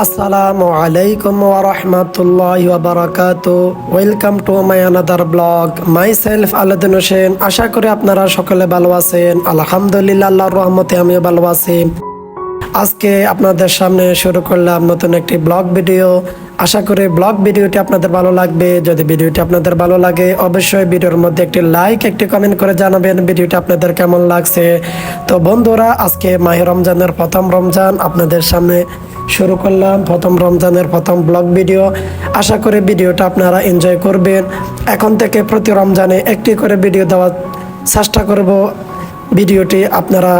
আসসালামু আলাইকুম ওয়া রাহমাতুল্লাহি ওয়া বারাকাতুহু। Welcome to my another blog. Myself Alauddin Hossain. আশা করি আপনারা সকলে ভালো আছেন। আলহামদুলিল্লাহ, আল্লাহর রহমতে আমিও ভালো আছি। আজকে আপনাদের সামনে শুরু করলাম নতুন একটি ব্লগ ভিডিও। আশা করি ব্লগ ভিডিওটি আপনাদের ভালো লাগবে। যদি ভিডিওটি আপনাদের ভালো লাগে অবশ্যই ভিডিওর মধ্যে একটি লাইক, একটি কমেন্ট করে জানাবেন ভিডিওটি আপনাদের কেমন লাগছে। তো বন্ধুরা, আজকে মাহে রমজানের প্রথম রমজান আপনাদের সামনে শুরু করলাম, প্রথম রমজানের প্রথম ব্লগ ভিডিও। আশা করি ভিডিওটা আপনারা এনজয় করবেন। এখন থেকে প্রতি রমজানে একটি করে ভিডিও দেওয়ার চেষ্টা করব। ভিডিওটি আপনারা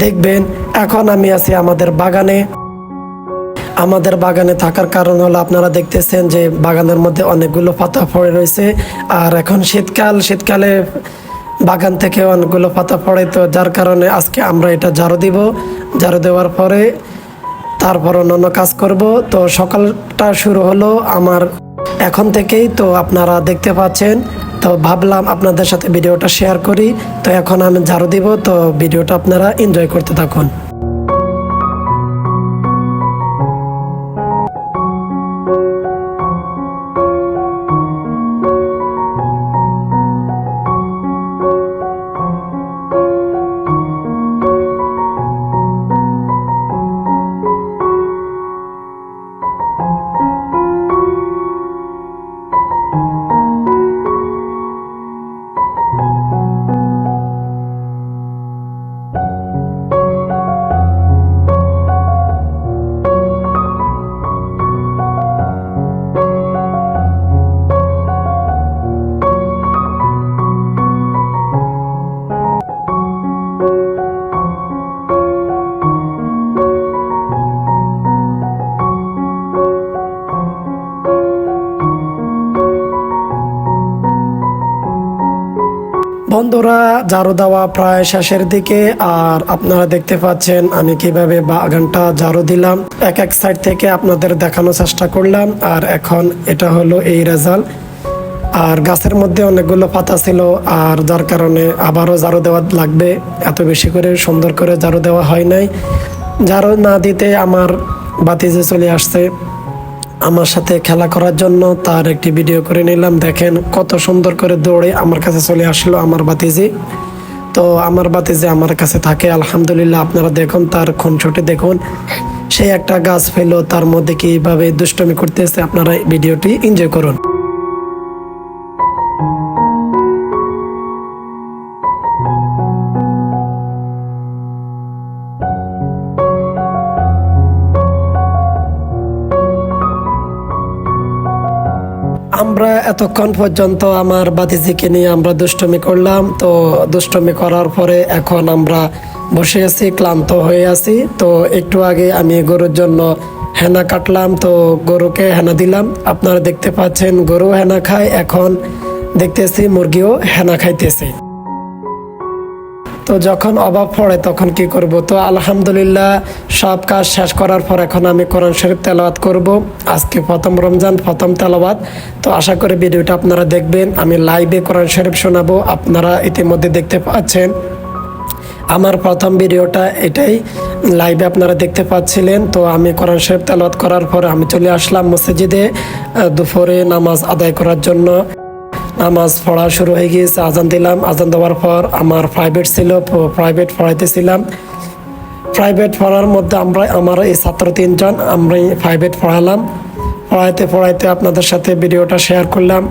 দেখবেন। এখন আমি আছি আমাদের বাগানে। আমাদের বাগানে থাকার কারণ হলো আপনারা দেখতেছেন যে বাগানের মধ্যে অনেকগুলো পাতা পড়ে রয়েছে। আর এখন শীতকালে বাগান থেকে অনেকগুলো পাতা পড়ে, তো যার কারণে আজকে আমরা এটা ঝাড়ু দিব। ঝাড়ু দেওয়ার পরে তারপর অন্যান্য কাজ করব। তো সকালটা শুরু হলো আমার এখন থেকেই, তো আপনারা দেখতে পাচ্ছেন। তো ভাবলাম আপনাদের সাথে ভিডিওটা শেয়ার করি। তো এখন আমি ঝাড়ু দিব, তো ভিডিওটা আপনারা এনজয় করতে থাকুন। বন্ধুরা, ঝাড়ু দেওয়া প্রায় শেষের দিকে। আর আপনারা দেখতে পাচ্ছেন আমি কিভাবে বাগানটা ঝাড়ু দিলাম। এক সাইড থেকে আপনাদের দেখানোর চেষ্টা করলাম। আর এখন এটা হলো এই রেজাল্ট। আর গাছের মধ্যে অনেকগুলো পাতা ছিল, আর যার কারণে আবারও ঝাড়ু দেওয়া লাগবে। এত বেশি করে সুন্দর করে ঝাড়ু দেওয়া হয় নাই। ঝাড়ু না দিতে আমার বাতিজে চলে আসছে আমার সাথে খেলা করার জন্য। তার একটি ভিডিও করে নিলাম। দেখেন কত সুন্দর করে দৌড়ে আমার কাছে চলে আসলো আমার বাতিজি। তো আমার বাতিজি আমার কাছে থাকে আলহামদুলিল্লাহ। আপনারা দেখুন তার খুনসুটি দেখুন। সে একটা গাছ ফেলো, তার মধ্যে কিভাবে দুষ্টমি করতেছে। আপনারা ভিডিওটি এনজয় করুন। আমরা এতক্ষণ পর্যন্ত আমার বাতিজিকে নিয়ে আমরা দুষ্টমি করলাম। তো দুষ্টমি করার পরে এখন আমরা বসে আছি, ক্লান্ত হয়ে আছি। তো একটু আগে আমি গরুর জন্য হেনা কাটলাম, তো গরুকে হেনা দিলাম। আপনারা দেখতে পাচ্ছেন গরু হেনা খায়। এখন দেখতেছি মুরগিও হেনা খাইতেছে। তো যখন অভাব পড়ে তখন কি করব। তো আলহামদুলিল্লাহ সব কাজ শেষ করার পর এখন আমি কোরআন শরীফ তেলাওয়াত করব। আজকে প্রথম রমজান, প্রথম তেলাওয়াত। তো আশা করি ভিডিওটা আপনারা দেখবেন। আমি লাইভে কোরআন শরীফ শোনাবো। আপনারা ইতিমধ্যে দেখতে পাচ্ছেন আমার প্রথম ভিডিওটা এটাই লাইভে আপনারা দেখতে পাচ্ছিলেন। তো আমি কোরআন শরীফ তেলাওয়াত করার পর আমি চলে আসলাম মসজিদে দুপুরে নামাজ আদায় করার জন্য। নামাজ পড়া শুরু হয়ে গিয়েছে, আজান দিলাম। আজান দেওয়ার পর আমার প্রাইভেট ছিল, প্রাইভেট পড়াইতেছিলাম। প্রাইভেট পড়ার মধ্যে আমার এই ছাত্র 3 জন আমরা প্রাইভেট পড়ালাম। পড়াইতে আপনাদের সাথে ভিডিওটা শেয়ার করলাম।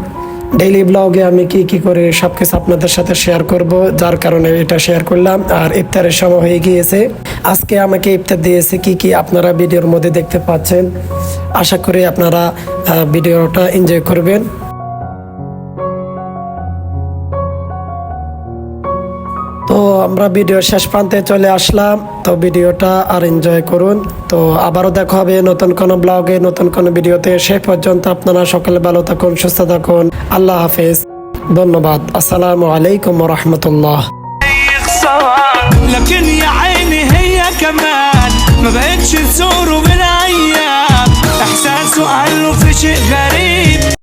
ডেইলি ব্লগে আমি কি করে সব কিছু আপনাদের সাথে শেয়ার করব, যার কারণে এটা শেয়ার করলাম। আর ইফতারের সময় হয়ে গিয়েছে। আজকে আমাকে ইফতার দিয়েছে কি আপনারা ভিডিওর মধ্যে দেখতে পাচ্ছেন। আশা করি আপনারা ভিডিওটা এনজয় করবেন। তো আমরা ভিডিও শেষ প্রান্তে চলে আসলাম। তো ভিডিওটা আর এনজয় করুন। তো আবারও দেখা হবে নতুন কোনো ব্লগে, নতুন কোনো ভিডিওতে। সে পর্যন্ত আপনারা সকলে ভালো থাকুন, সুস্থ থাকুন। আল্লাহ হাফেজ। ধন্যবাদ। আসসালামু আলাইকুম ওয়া রাহমাতুল্লাহ। لكن يا عيني هي كمان ما بقتش تزوره من ايام احساسه قاله في شيء غريب.